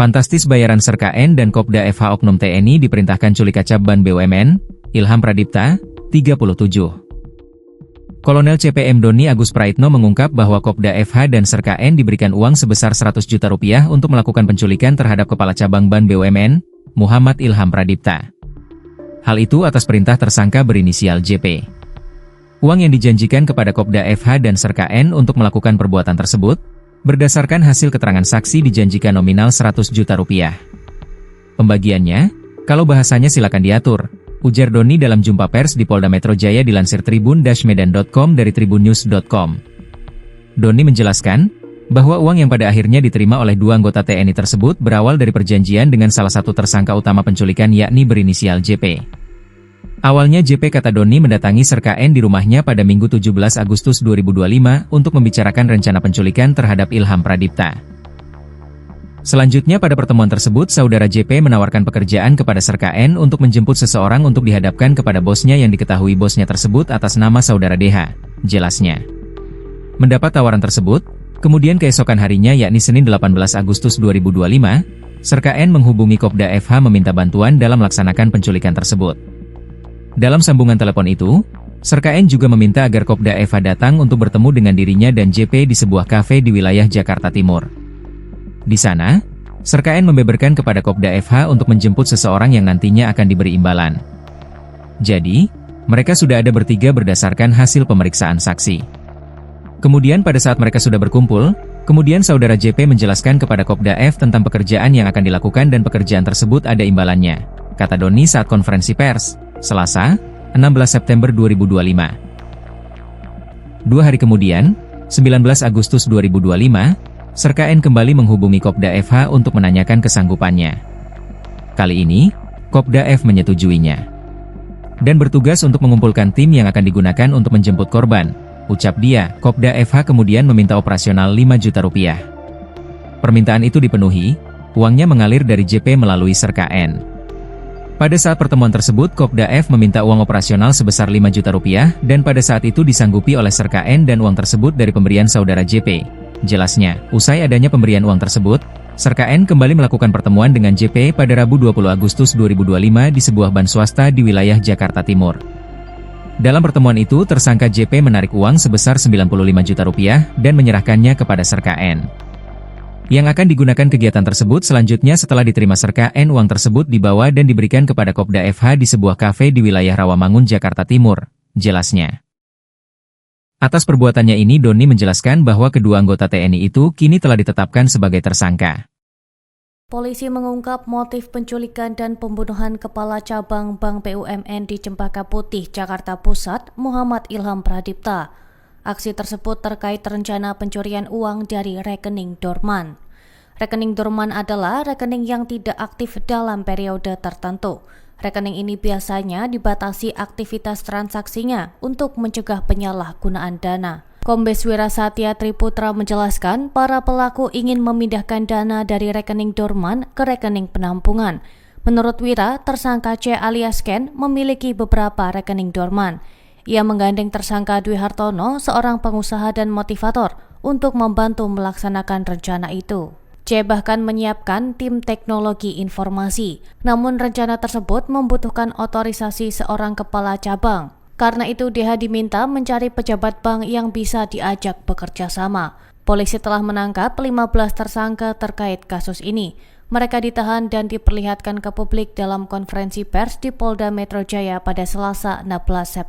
Fantastis bayaran Serka N dan Kopda FH Oknum TNI diperintahkan culik kacab ban BUMN, Ilham Pradipta, 37. Kolonel CPM Doni Agus Praitno mengungkap bahwa Kopda FH dan Serka N diberikan uang sebesar 100 juta rupiah untuk melakukan penculikan terhadap Kepala Cabang Ban BUMN, Muhammad Ilham Pradipta. Hal itu atas perintah tersangka berinisial JP. Uang yang dijanjikan kepada Kopda FH dan Serka N untuk melakukan perbuatan tersebut, berdasarkan hasil keterangan saksi dijanjikan nominal 100 juta rupiah. Pembagiannya, kalau bahasanya silakan diatur, ujar Doni dalam jumpa pers di Polda Metro Jaya dilansir tribun-medan.com dari tribunnews.com. Doni menjelaskan, bahwa uang yang pada akhirnya diterima oleh dua anggota TNI tersebut berawal dari perjanjian dengan salah satu tersangka utama penculikan yakni berinisial JP. Awalnya JP, kata Doni, mendatangi Serka N di rumahnya pada Minggu 17 Agustus 2025 untuk membicarakan rencana penculikan terhadap Ilham Pradipta. Selanjutnya pada pertemuan tersebut saudara JP menawarkan pekerjaan kepada Serka N untuk menjemput seseorang untuk dihadapkan kepada bosnya yang diketahui bosnya tersebut atas nama saudara DH, jelasnya. Mendapat tawaran tersebut, kemudian keesokan harinya yakni Senin 18 Agustus 2025, Serka N menghubungi Kopda FH meminta bantuan dalam melaksanakan penculikan tersebut. Dalam sambungan telepon itu, Serka N juga meminta agar Kopda FH datang untuk bertemu dengan dirinya dan JP di sebuah kafe di wilayah Jakarta Timur. Di sana, Serka N membeberkan kepada Kopda FH untuk menjemput seseorang yang nantinya akan diberi imbalan. Jadi, mereka sudah ada bertiga berdasarkan hasil pemeriksaan saksi. Kemudian pada saat mereka sudah berkumpul, kemudian saudara JP menjelaskan kepada Kopda F tentang pekerjaan yang akan dilakukan dan pekerjaan tersebut ada imbalannya, kata Doni saat konferensi pers, Selasa, 16 September 2025. 2 hari kemudian, 19 Agustus 2025, Serka N kembali menghubungi Kopda FH untuk menanyakan kesanggupannya. Kali ini, Kopda F menyetujuinya. Dan bertugas untuk mengumpulkan tim yang akan digunakan untuk menjemput korban, ucap dia. Kopda FH kemudian meminta operasional 5 juta rupiah. Permintaan itu dipenuhi, uangnya mengalir dari JP melalui Serka N. Pada saat pertemuan tersebut Kopda F meminta uang operasional sebesar 5 juta rupiah dan pada saat itu disanggupi oleh Serka N dan uang tersebut dari pemberian saudara JP. Jelasnya, usai adanya pemberian uang tersebut, Serka N kembali melakukan pertemuan dengan JP pada Rabu 20 Agustus 2025 di sebuah ban swasta di wilayah Jakarta Timur. Dalam pertemuan itu tersangka JP menarik uang sebesar 95 juta rupiah dan menyerahkannya kepada Serka N. Yang akan digunakan kegiatan tersebut selanjutnya setelah diterima Serka N, uang tersebut dibawa dan diberikan kepada Kopda FH di sebuah kafe di wilayah Rawamangun, Jakarta Timur, jelasnya. Atas perbuatannya ini Doni menjelaskan bahwa kedua anggota TNI itu kini telah ditetapkan sebagai tersangka. Polisi mengungkap motif penculikan dan pembunuhan Kepala Cabang Bank BUMN di Cempaka Putih, Jakarta Pusat, Muhammad Ilham Pradipta. Aksi tersebut terkait rencana pencurian uang dari rekening dorman. Rekening dorman adalah rekening yang tidak aktif dalam periode tertentu. Rekening ini biasanya dibatasi aktivitas transaksinya untuk mencegah penyalahgunaan dana. Kombes Wirasatya Triputra menjelaskan para pelaku ingin memindahkan dana dari rekening dorman ke rekening penampungan. Menurut Wira, tersangka C alias Ken memiliki beberapa rekening dorman. Ia menggandeng tersangka Dwi Hartono, seorang pengusaha dan motivator, untuk membantu melaksanakan rencana itu. C bahkan menyiapkan tim teknologi informasi, namun rencana tersebut membutuhkan otorisasi seorang kepala cabang. Karena itu DH diminta mencari pejabat bank yang bisa diajak bekerja sama. Polisi telah menangkap 15 tersangka terkait kasus ini. Mereka ditahan dan diperlihatkan ke publik dalam konferensi pers di Polda Metro Jaya pada Selasa 16 September.